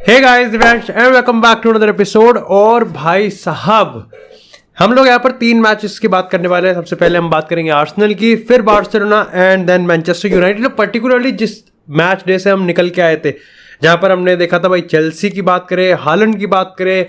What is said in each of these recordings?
Hey guys, Divyansh and welcome back to another episode. और भाई साहब, हम लोग यहाँ पर 3 मैचेस की बात करने वाले हैं। सबसे पहले हम बात करेंगे आर्सेनल की, फिर Barcelona and then Manchester United. Particularly जिस मैच डे से हम निकल के आए थे, जहाँ पर हमने देखा था भाई चेल्सी की बात करें, हालैंड की बात करें,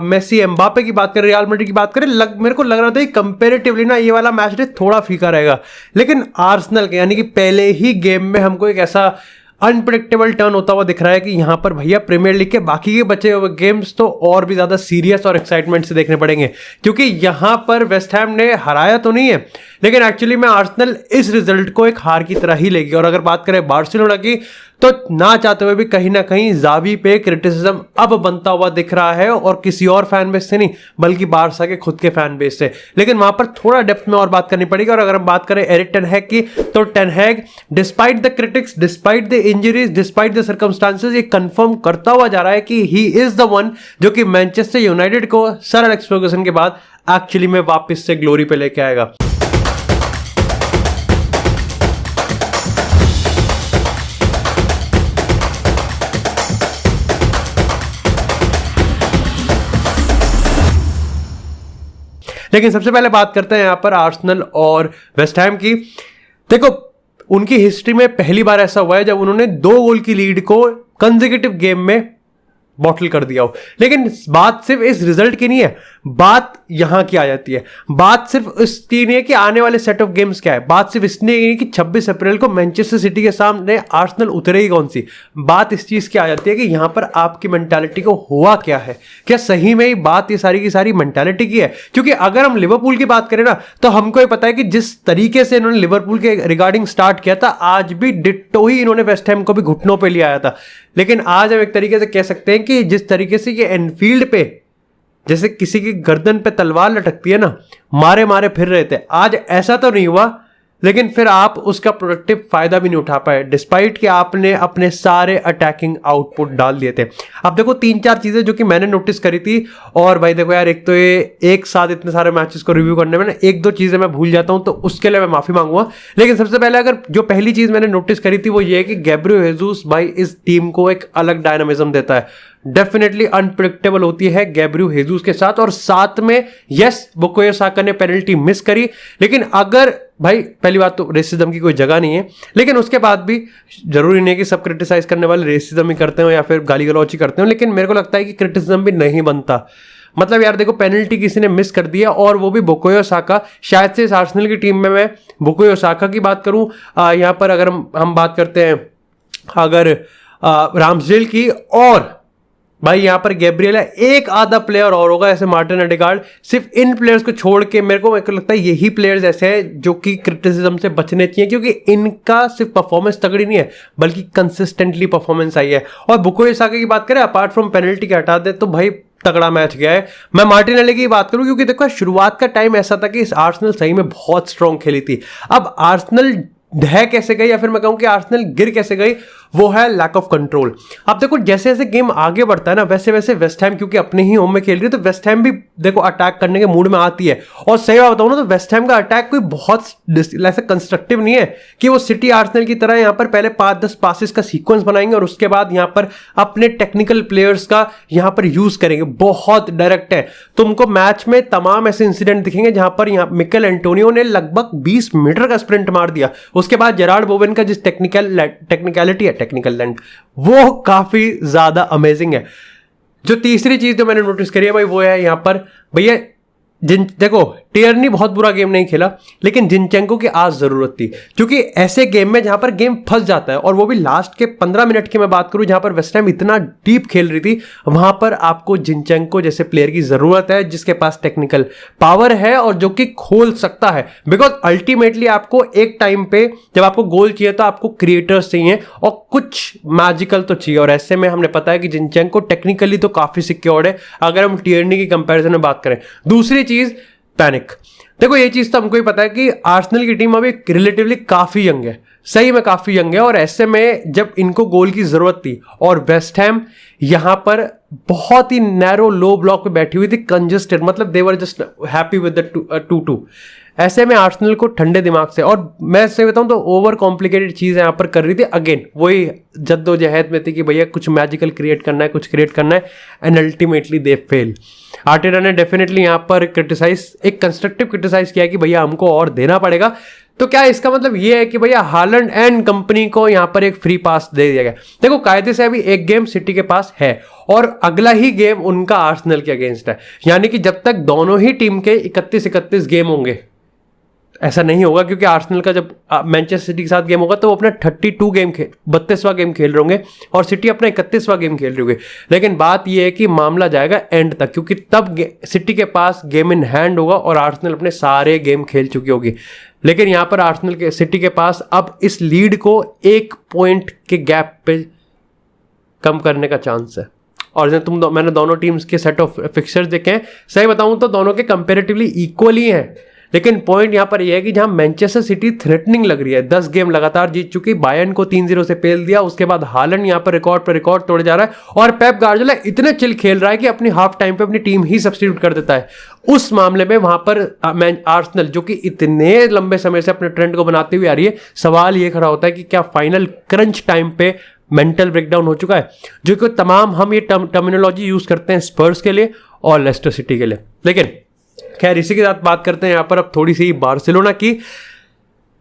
मेसी एम्बापे की बात करें, रियल मैड्रिड की बात करें, मेरे को लग रहा था कि कंपेरेटिवली ना ये वाला मैच डे थोड़ा फीका रहेगा। लेकिन आर्सेनल के यानी कि पहले ही गेम में हमको एक ऐसा अनप्रेडिक्टेबल टर्न होता हुआ दिख रहा है कि यहाँ पर भैया प्रीमियर लीग के बाकी के बचे हुए गेम्स तो और भी ज़्यादा सीरियस और एक्साइटमेंट से देखने पड़ेंगे। क्योंकि यहाँ पर वेस्ट हैम ने हराया तो नहीं है, लेकिन एक्चुअली में आर्सेनल इस रिजल्ट को एक हार की तरह ही लेगी। और अगर बात करें बार्सिलोना की, तो ना चाहते हुए भी कहीं ना कहीं जावी पे क्रिटिसिज्म अब बनता हुआ दिख रहा है, और किसी और फैन बेस से नहीं बल्कि बारसा के खुद के फैन बेस से। लेकिन वहां पर थोड़ा डेप्थ में और बात करनी पड़ेगी। और अगर हम बात करें एरिक टेन हैग की, तो Ten Hag despite the critics, despite the injuries, despite the circumstances, ये कंफर्म करता हुआ जा रहा है कि ही इज द वन जो कि मैनचेस्टर यूनाइटेड को सर एलेक्स फर्गुसन के बाद एक्चुअली में वापस से ग्लोरी पे लेके आएगा। लेकिन सबसे पहले बात करते हैं यहां पर आर्सेनल और वेस्ट हैम की। देखो, उनकी हिस्ट्री में पहली बार ऐसा हुआ है जब उन्होंने 2 गोल की लीड को कंसेक्यूटिव गेम में बॉटल कर दिया हो। लेकिन बात सिर्फ इस रिजल्ट की नहीं है, बात यहां की आ जाती है। बात सिर्फ इसकी नहीं है कि आने वाले सेट ऑफ गेम्स क्या है, बात सिर्फ इसलिए नहीं कि 26 अप्रैल को मैनचेस्टर सिटी के सामने आर्सेनल उतरेगी कौन सी। बात इस चीज की आ जाती है कि यहां पर आपकी मेंटालिटी को हुआ क्या है, क्या सही में ही बात ये सारी की सारी मेंटालिटी की है। क्योंकि अगर हम लिवरपूल की बात करें ना, तो हमको ये पता है कि जिस तरीके से इन्होंने लिवरपूल के रिगार्डिंग स्टार्ट किया था, आज भी डिट्टो ही इन्होंने वेस्ट हैम को भी घुटनों पे ले आया था। लेकिन आज हम एक तरीके से कह सकते हैं कि जिस तरीके से ये एनफील्ड पे जैसे किसी की गर्दन पे तलवार लटकती है ना, मारे मारे फिर रहे थे, आज ऐसा तो नहीं हुआ। लेकिन फिर आप उसका प्रोडक्टिव फायदा भी नहीं उठा पाए, डिस्पाइट कि आपने अपने सारे अटैकिंग आउटपुट डाल दिए थे। अब देखो 3-4 चीजें जो कि मैंने नोटिस करी थी। और भाई देखो यार, एक तो ये एक साथ इतने सारे मैचेस को रिव्यू करने में ना 1-2 चीजें मैं भूल जाता हूं, तो उसके लिए मैं माफी मांगूंगा। लेकिन सबसे पहले अगर जो पहली चीज मैंने नोटिस करी थी वो ये है कि गैब्रियल हेजूस भाई इस टीम को एक अलग डायनामिज्म देता है। डेफिनेटली अनप्रेडिक्टेबल होती है गैब्रियल हेजूस के साथ। और साथ में यस, बुकायो साका ने पेनल्टी मिस करी, लेकिन अगर भाई पहली बात तो रेसिज्म की कोई जगह नहीं है, लेकिन उसके बाद भी जरूरी नहीं है कि सब क्रिटिसाइज करने वाले रेसिज्म ही करते हो या फिर गाली गलौच ही करते हो। लेकिन मेरे को लगता है कि क्रिटिसिज्म भी नहीं बनता। मतलब यार देखो, पेनल्टी किसी ने मिस कर दिया और वो भी बुकायो साका। शायद से इस आर्सेनल की टीम में मैं बुकायो साका की बात करूं, यहां पर अगर हम बात करते हैं अगर रामसडेल की, और भाई यहां पर गैब्रियल है, एक आधा प्लेयर और होगा ऐसे मार्टिन एडेगार्ड। सिर्फ इन प्लेयर्स को छोड़ के मेरे को लगता है यही प्लेयर्स ऐसे हैं जो कि क्रिटिसिज्म से बचने चाहिए, क्योंकि इनका सिर्फ परफॉर्मेंस तगड़ी नहीं है बल्कि कंसिस्टेंटली परफॉर्मेंस आई है। और बुकायो साका की बात करें, अपार्ट फ्रॉम पेनल्टी के हटा दे तो भाई तगड़ा मैच गया है। मैं मार्टिनेली की बात करूं, क्योंकि देखो शुरुआत का टाइम ऐसा था कि इस आर्सेनल सही में बहुत स्ट्रांग खेली थी। अब आर्सेनल ढह कैसे गई, या फिर मैं कहूं कि आर्सेनल गिर कैसे गई, वो है लैक ऑफ कंट्रोल। अब देखो जैसे जैसे गेम आगे बढ़ता है ना, वैसे वैसे वेस्ट हैम क्योंकि अपने ही होम में खेल रही है, तो वेस्ट हैम भी देखो अटैक करने के मूड में आती है। और सही बात बताऊं ना, तो वेस्ट हैम का अटैक कोई बहुत ऐसा कंस्ट्रक्टिव नहीं है कि वो सिटी आर्सेनल की तरह यहां पर पहले 5-10 पासेस का सीक्वेंस बनाएंगे और उसके बाद यहां पर अपने टेक्निकल प्लेयर्स का यहां पर यूज करेंगे। बहुत डायरेक्ट है। तुमको मैच में तमाम ऐसे इंसिडेंट दिखेंगे जहां पर मिकेल एंटोनियो ने लगभग 20 मीटर का स्प्रिंट मार दिया। उसके बाद जेरार्ड बोवेन का जिस टेक्निकलिटी है, टेक्निकल लैंड, वो काफी ज्यादा अमेजिंग है। जो तीसरी चीज जो मैंने नोटिस करी है भाई, वो है यहां पर भैया देखो टियर्नी बहुत बुरा गेम नहीं खेला, लेकिन जिनचेंको की आज जरूरत थी। क्योंकि ऐसे गेम में जहां पर गेम फंस जाता है, और वो भी लास्ट के 15 मिनट की मैं बात करूं जहां पर वेस्ट हैम इतना डीप खेल रही थी, वहां पर आपको जिनचेंको जैसे प्लेयर की जरूरत है जिसके पास टेक्निकल पावर है और जो कि खोल सकता है। बिकॉज अल्टीमेटली आपको एक टाइम पे जब आपको गोल चाहिए तो आपको क्रिएटर्स चाहिए और कुछ मैजिकल तो चाहिए। और ऐसे में हमने पता है कि जिनचेंको टेक्निकली तो काफी सिक्योर्ड है अगर हम टियर्नी की कंपैरिजन में बात करें। दूसरी चीज पैनिक। देखो ये चीज तो हमको ही पता है कि आर्सेनल की टीम अभी रिलेटिवली काफी यंग है, सही में काफी यंग है, और ऐसे में जब इनको गोल की जरूरत थी और वेस्ट हैम यहां पर बहुत ही नैरो लो ब्लॉक पे बैठी हुई थी, कंजेस्टेड, मतलब they were just happy with the 2-2। ऐसे में आर्सेनल को ठंडे दिमाग से, और मैं सही बताऊं तो ओवर कॉम्प्लिकेटेड चीज़ यहाँ पर कर रही थी, अगेन वही जद्दोजहद में थी कि भैया कुछ मैजिकल क्रिएट करना है, कुछ क्रिएट करना है, and ultimately they fail. Arteta ने डेफिनेटली यहाँ पर एक कंस्ट्रक्टिव क्रिटिसाइज किया कि भैया हमको और देना पड़ेगा। तो क्या इसका मतलब ये है कि भैया हालैंड एंड कंपनी को यहाँ पर एक फ्री पास दे दिया गया? देखो कायदे से अभी एक गेम सिटी के पास है और अगला ही गेम उनका आर्सेनल के अगेंस्ट है, यानी कि जब तक दोनों ही टीम के 31 गेम होंगे, ऐसा नहीं होगा क्योंकि आर्सेनल का जब मैनचेस्टर सिटी के साथ गेम होगा तो वो अपना 32वां गेम खेल रहे होंगे और सिटी अपना 31वां गेम खेल रही होगी। लेकिन बात यह है कि मामला जाएगा एंड तक, क्योंकि तब सिटी के पास गेम इन हैंड होगा और आर्सेनल अपने सारे गेम खेल चुकी होगी। लेकिन यहाँ पर आर्सेनल के सिटी के पास अब इस लीड को 1 पॉइंट के गैप पे कम करने का चांस है। और मैंने दोनों टीम्स के सेट ऑफ फिक्सर्स देखे हैं, सही बताऊं तो दोनों के कंपेरेटिवली इक्वल ही हैं। लेकिन पॉइंट यहां पर यह है कि जहां मैनचेस्टर सिटी थ्रेटनिंग लग रही है, 10 गेम लगातार जीत चुकी, बायर्न को 3-0 से पेल दिया, उसके बाद हालैंड यहां पर रिकॉर्ड तोड़े जा रहा है और पेप गार्डियोला इतने चिल खेल रहा है कि अपनी हाफ टाइम पे अपनी टीम ही सब्स्टिट्यूट कर देता है। उस मामले में वहां पर आर्सेनल जो कि इतने लंबे समय से अपने ट्रेंड को बनाते हुए आ रही है, सवाल ये खड़ा होता है कि क्या फाइनल क्रंच टाइम पे मेंटल ब्रेकडाउन हो चुका है, जो कि तमाम हम ये टर्मिनोलॉजी यूज करते हैं स्पर्स के लिए और लेस्टर सिटी के लिए। लेकिन खैर इसी के साथ बात करते हैं यहाँ पर अब थोड़ी सी बार्सिलोना की।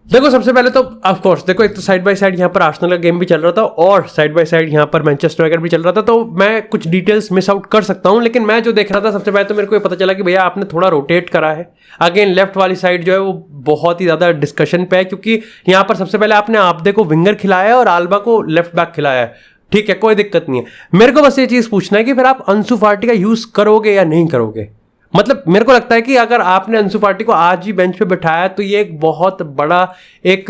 देखो सबसे पहले तो ऑफ कोर्स देखो, एक तो साइड बाय साइड यहाँ पर आर्सेनल का गेम भी चल रहा था और साइड बाय साइड यहाँ पर मैनचेस्टर यूनाइटेड भी चल रहा था, तो मैं कुछ डिटेल्स मिस आउट कर सकता हूँ। लेकिन मैं जो देख रहा था सबसे पहले तो मेरे को ये पता चला कि भैया आपने थोड़ा रोटेट करा है। अगेन लेफ्ट वाली साइड जो है वो बहुत ही ज़्यादा डिस्कशन पे है, क्योंकि यहाँ पर सबसे पहले आपने आब्दे को विंगर खिलाया है और आल्बा को लेफ्ट बैक खिलाया है। ठीक है, कोई दिक्कत नहीं है। मेरे को बस ये चीज़ पूछना है कि फिर आप अंसु फाटी का यूज़ करोगे या नहीं करोगे। मतलब मेरे को लगता है कि अगर आपने अंसु फाटी को आज ही बेंच पे बिठाया तो ये एक बहुत बड़ा एक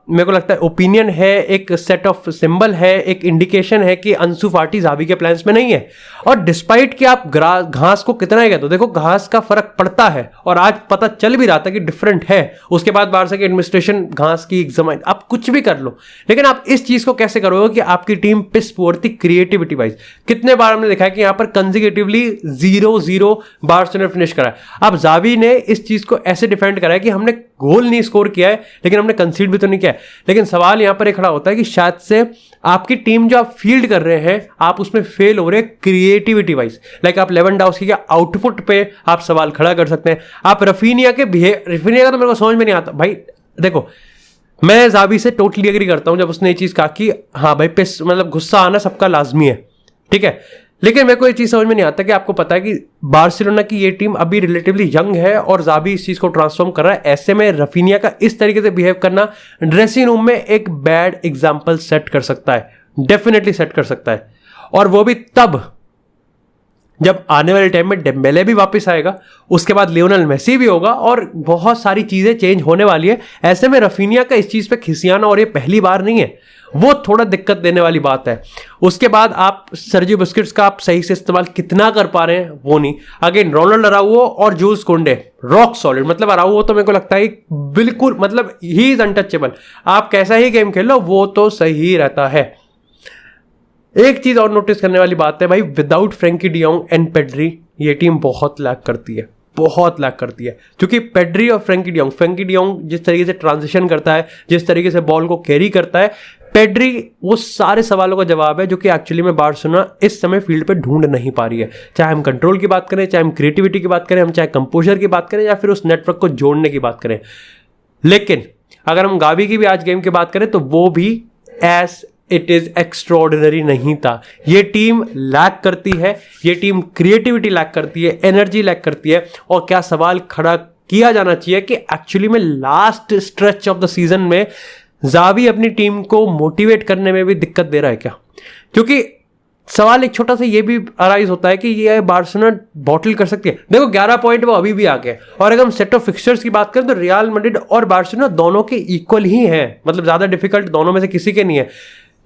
मेरे को लगता है ओपिनियन है, एक सेट ऑफ सिंबल है, एक इंडिकेशन है कि अंसु फाटी ज़ावी के प्लान्स में नहीं है। और डिस्पाइट कि आप घास को कितना ही कहते हो, देखो घास का फर्क पड़ता है और आज पता चल भी रहा था कि डिफरेंट है। उसके बाद बाहर से एडमिनिस्ट्रेशन घास की एग्जामाइन, आप कुछ भी कर लो, लेकिन आप इस चीज़ को कैसे करोगे कि आपकी टीम पिस पुअर थी क्रिएटिविटी वाइज। कितने बार हमने देखा है कि यहाँ पर कंसेक्यूटिवली 0-0 बार्सिलोना फिनिश करा है। अब ज़ावी ने इस चीज को ऐसे डिफेंड करा है कि हमने गोल नहीं स्कोर किया है लेकिन हमने कंसीड भी तो नहीं किया है। लेकिन सवाल यहां पर एक खड़ा होता है कि शायद से आपकी टीम जो आप फील्ड कर रहे हैं आप उसमें फेल हो रहे हैं क्रिएटिविटी वाइज। लाइक आप लेवेंडोव्स्की के आउटपुट पे आप सवाल खड़ा कर सकते हैं। आप रफीनिया का तो मेरे को समझ में नहीं आता भाई। देखो मैं ज़ावी से टोटली एग्री करता हूं जब उसने ये चीज कहा कि हाँ भाई पिस मतलब गुस्सा आना सबका लाजमी है, ठीक है, लेकिन मेरे को ये चीज़ समझ में नहीं आता कि आपको पता है कि बार्सिलोना की ये टीम अभी रिलेटिवली यंग है और ज़ावी इस चीज़ को ट्रांसफॉर्म कर रहा है। ऐसे में रफीनिया का इस तरीके से बिहेव करना ड्रेसिंग रूम में एक बैड एग्जाम्पल सेट कर सकता है, डेफिनेटली सेट कर सकता है। और वो भी तब जब आने वाले टाइम में डेम्बेले भी वापस आएगा, उसके बाद लियोनेल मेसी भी होगा और बहुत सारी चीज़ें चेंज होने वाली है। ऐसे में रफीनिया का इस चीज़ पे खिसियाना, और ये पहली बार नहीं है, वो थोड़ा दिक्कत देने वाली बात है। उसके बाद आप सर्जियो बुस्केट्स का आप सही से इस्तेमाल कितना कर पा रहे हैं वो नहीं। अगेन रोनाल्ड अराउओ और जूल्स कुंडे रॉक सॉलिड, मतलब अराउओ तो मेरे को लगता है बिल्कुल मतलब ही इज अनटचेबल। आप कैसा ही गेम खेल लो वो तो सही रहता है। एक चीज और नोटिस करने वाली बात है भाई, without Frenkie de Jong and Pedri ये टीम बहुत लैक करती है, बहुत लैक करती है। क्योंकि पेड्री और फ्रैंकी डियोंग जिस तरीके से ट्रांजिशन करता है, जिस तरीके से बॉल को कैरी करता है, पेड्री वो सारे सवालों का जवाब है जो कि एक्चुअली में बार्सिलोना इस समय फील्ड पे ढूंढ नहीं पा रही है। चाहे हम कंट्रोल की बात करें, चाहे हम क्रिएटिविटी की बात करें, हम चाहे कंपोजर की बात करें, या फिर उस नेटवर्क को जोड़ने की बात करें। लेकिन अगर हम गावी की भी आज गेम की बात करें तो वो भी एज इट इज एक्स्ट्रॉर्डिनरी नहीं था। ये टीम लैक करती है, ये टीम क्रिएटिविटी लैक करती है, एनर्जी लैक करती है। और क्या सवाल खड़ा किया जाना चाहिए कि एक्चुअली में last stretch of the season में ज़ावी अपनी टीम को मोटिवेट करने में भी दिक्कत दे रहा है क्या? क्योंकि सवाल एक छोटा सा ये भी अराइज होता है कि ये बार्सिलोना बॉटल कर सकती है। देखो 11 पॉइंट वो अभी भी आ गए, और अगर हम सेट ऑफ फिक्सचर्स की बात करें तो रियल मैड्रिड और बार्सिलोना दोनों के इक्वल ही हैं, मतलब ज़्यादा डिफिकल्ट दोनों में से किसी के नहीं है।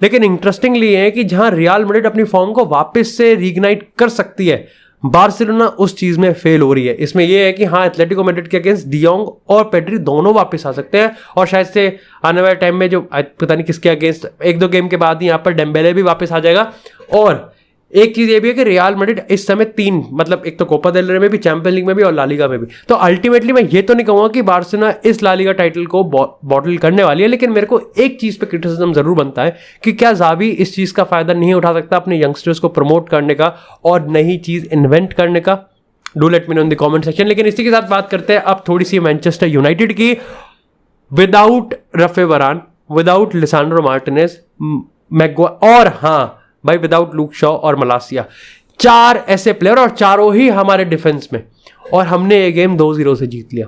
लेकिन इंटरेस्टिंगली है कि जहां रियल मैड्रिड अपनी फॉर्म को वापस से रीइग्नाइट कर सकती है, बार्सिलोना उस चीज में फेल हो रही है। इसमें यह है कि हाँ, एथलेटिको मैड्रिड के अगेंस्ट डियोंग और पेड्री दोनों वापस आ सकते हैं, और शायद से आने वाले टाइम में जो पता नहीं किसके अगेंस्ट 1-2 गेम के बाद ही यहाँ पर डेम्बेले भी वापस आ जाएगा। और एक चीज ये भी है कि रियल मैड्रिड इस समय 3, मतलब एक तो कोपा देल रे में भी, चैंपियंस लीग में भी और ला लीगा में भी। तो अल्टीमेटली मैं ये तो नहीं कहूंगा कि बार्सिलोना इस ला लीगा टाइटल को बॉटल करने वाली है, लेकिन मेरे को एक चीज पे क्रिटिसिज्म जरूर बनता है कि क्या ज़ावी इस चीज का फायदा नहीं उठा सकता अपने यंगस्टर्स को प्रमोट करने का और नई चीज इन्वेंट करने का। Do let me know in the comment section. लेकिन इसी के साथ बात करते हैं अब थोड़ी सी मैनचेस्टर यूनाइटेड की। विदाउट रफे वरान, विदाउट लिसांड्रो मार्टिनेज, मैग्वायर, और हाँ भाई विदाउट लूक शॉ और मलासिया, 4 ऐसे प्लेयर, और चारों ही हमारे डिफेंस में, और हमने ये गेम 2-0 से जीत लिया।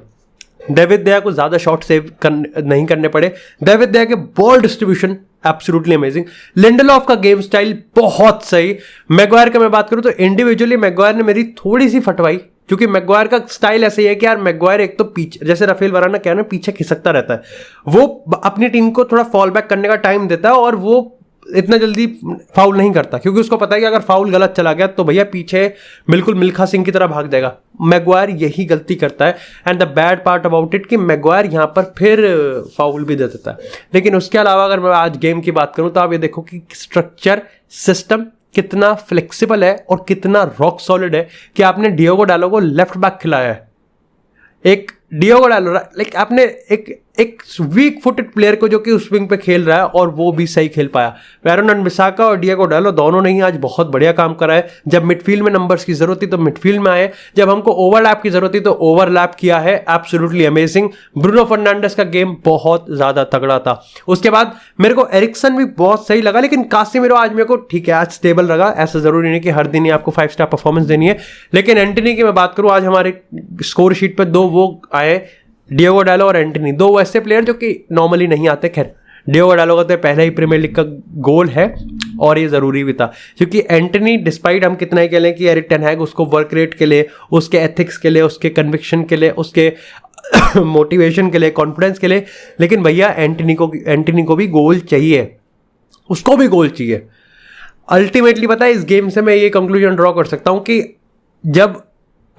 डेविड दया को ज्यादा शॉट सेव नहीं करने पड़े। डेविड दया के ball distribution absolutely amazing. Lindelof का गेम स्टाइल बहुत सही। मैग्वायर का मैं बात करूं तो इंडिविजुअली मैग्वायर ने मेरी थोड़ी सी फटवाई, क्योंकि मैग्वायर का स्टाइल ऐसे ही है कि यार मैग्वायर एक तो पीछे, जैसे राफेल वराना क्या ना, पीछे खिसकता रहता है, वो अपनी टीम को थोड़ा फॉल बैक करने का टाइम देता है, और वो इतना जल्दी फाउल नहीं करता, क्योंकि उसको पता है कि अगर फाउल गलत चला गया तो भैया पीछे बिल्कुल मिल्खा सिंह की तरह भाग जाएगा। मैग्वायर यही गलती करता है, and the bad part about it कि मैग्वायर यहाँ पर फिर फाउल भी दे देता है। लेकिन उसके अलावा अगर मैं आज गेम की बात करूँ तो आप ये देखो कि स्ट्रक्चर, सिस्टम कितना फ्लेक्सिबल है और कितना रॉक सॉलिड है कि आपने डियोगो डालो को लेफ्ट बैक खिलाया है। एक डियोगो डालो, लाइक आपने एक वीक फुटेड प्लेयर को जो कि उस विंग पे खेल रहा है, और वो भी सही खेल पाया। एरन वन-बिसाका और डियोगो डालो दोनों ने ही आज बहुत बढ़िया काम करा है। जब मिडफील्ड में नंबर्स की जरूरत थी तो मिडफील्ड में आए, जब हमको ओवरलैप की जरूरत थी तो ओवरलैप किया है। Absolutely amazing. ब्रूनो फर्नांडिस का गेम बहुत ज्यादा तगड़ा था। उसके बाद मेरे को एरिक्सन भी बहुत सही लगा, लेकिन कासिमिरो आज मेरे को ठीक है, आज स्टेबल लगा। ऐसा जरूरी नहीं कि हर दिन ही आपको 5 स्टार परफॉर्मेंस देनी है। लेकिन एंटनी की मैं बात करूं, आज हमारे स्कोर शीट पर 2 वो आए, डियोगो डालो और एंटनी, 2 ऐसे प्लेयर जो कि नॉर्मली नहीं आते। खैर डियोगो डालो का तो पहले ही प्रीमियर लीग का गोल है, और ये जरूरी भी था, क्योंकि एंटनी डिस्पाइट हम कितना ही कह लें कि एरिक टेन हैग उसको वर्क रेट के लिए, उसके एथिक्स के लिए, उसके कन्विक्शन के लिए, उसके मोटिवेशन के लिए, कॉन्फिडेंस के लिए, लेकिन भैया एंटनी को भी गोल चाहिए, उसको भी गोल चाहिए। अल्टीमेटली पता है, इस गेम से मैं ये कंक्लूजन ड्रॉ कर सकता हूं कि जब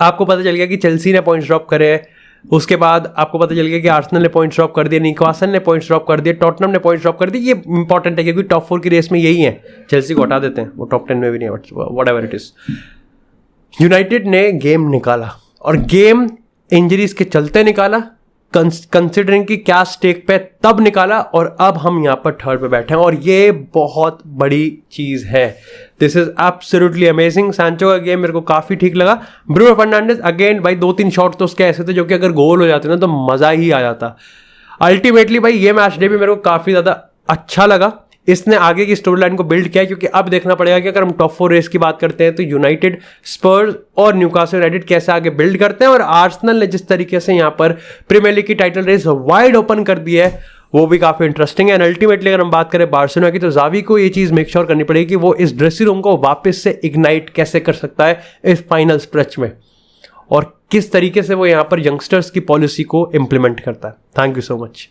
आपको पता चल गया कि चेल्सी ने पॉइंट्स ड्रॉप करे, उसके बाद आपको पता चल गया कि आर्सेनल ने पॉइंट्स ड्रॉप कर दिए, न्यूकासल ने पॉइंट्स ड्रॉप कर दिए, टॉटनहम ने पॉइंट्स ड्रॉप कर दिए। ये इंपॉर्टेंट है क्योंकि टॉप 4 की रेस में यही है। चेल्सी को हटा देते हैं, वो टॉप 10 में भी नहीं है, व्हाटएवर इट इज। यूनाइटेड ने गेम निकाला, और गेम इंजरीज के चलते निकाला, कंसिडरिंग कि क्या स्टेक पे तब निकाला, और अब हम यहाँ पर थर्ड पे बैठे हैं, और ये बहुत बड़ी चीज है। This is absolutely amazing. Sancho का गेम मेरे को काफी ठीक लगा। ब्रूनो फर्नांडिस अगेन भाई 2-3 शॉट तो उसके ऐसे थे जो कि अगर गोल हो जाते ना तो मजा ही आ जाता। अल्टीमेटली भाई ये मैच डे भी मेरे को काफी ज्यादा अच्छा लगा। इसने आगे की स्टोरी लाइन को बिल्ड किया, क्योंकि अब देखना पड़ेगा कि अगर हम टॉप 4 रेस की बात करते हैं तो यूनाइटेड, स्पर्स और न्यूकासल यूनाइटेड कैसे आगे बिल्ड करते हैं, और आर्सेनल ने जिस तरीके से यहाँ पर प्रीमियर लीग की टाइटल रेस वाइड ओपन कर दी है वो भी काफी इंटरेस्टिंग है। एंड अल्टीमेटली अगर हम बात करें बार्सिलोना की, तो ज़ावी को ये चीज मेक श्योर करनी पड़ेगी कि वो इस ड्रेसिंग रूम को वापस से इग्नाइट कैसे कर सकता है इस फाइनल स्ट्रेच में, और किस तरीके से वो यहाँ पर यंगस्टर्स की पॉलिसी को इंप्लीमेंट करता है। Thank you so much.